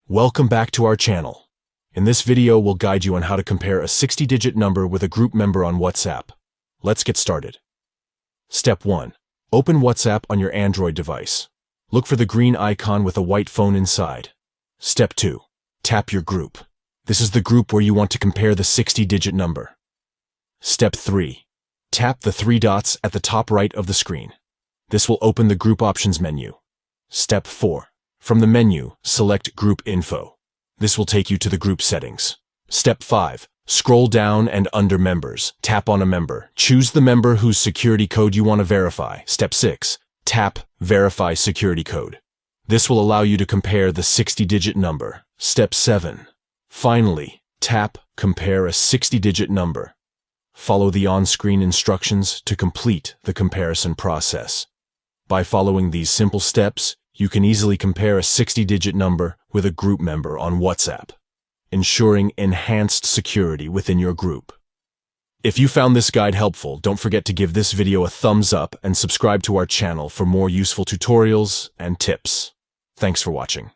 Welcome back to our channel. In this video, we'll guide you on how to compare a 60-digit number with a group member on WhatsApp. Let's get started. Step 1. Open WhatsApp on your Android device. Look for the green icon with a white phone inside. Step 2. Tap your group. This is the group where you want to compare the 60-digit number. Step 3. Tap the three dots at the top right of the screen. This will open the Group Options menu. Step 4. From the menu, select Group Info. This will take you to the group settings. Step 5. Scroll down and under Members, tap on a member. Choose the member whose security code you want to verify. Step 6. Tap Verify Security Code. This will allow you to compare the 60-digit number. Step 7. Finally, tap Compare a 60-digit number. Follow the on-screen instructions to complete the comparison process. By following these simple steps, you can easily compare a 60-digit number with a group member on WhatsApp, ensuring enhanced security within your group. If you found this guide helpful, don't forget to give this video a thumbs up and subscribe to our channel for more useful tutorials and tips. Thanks for watching.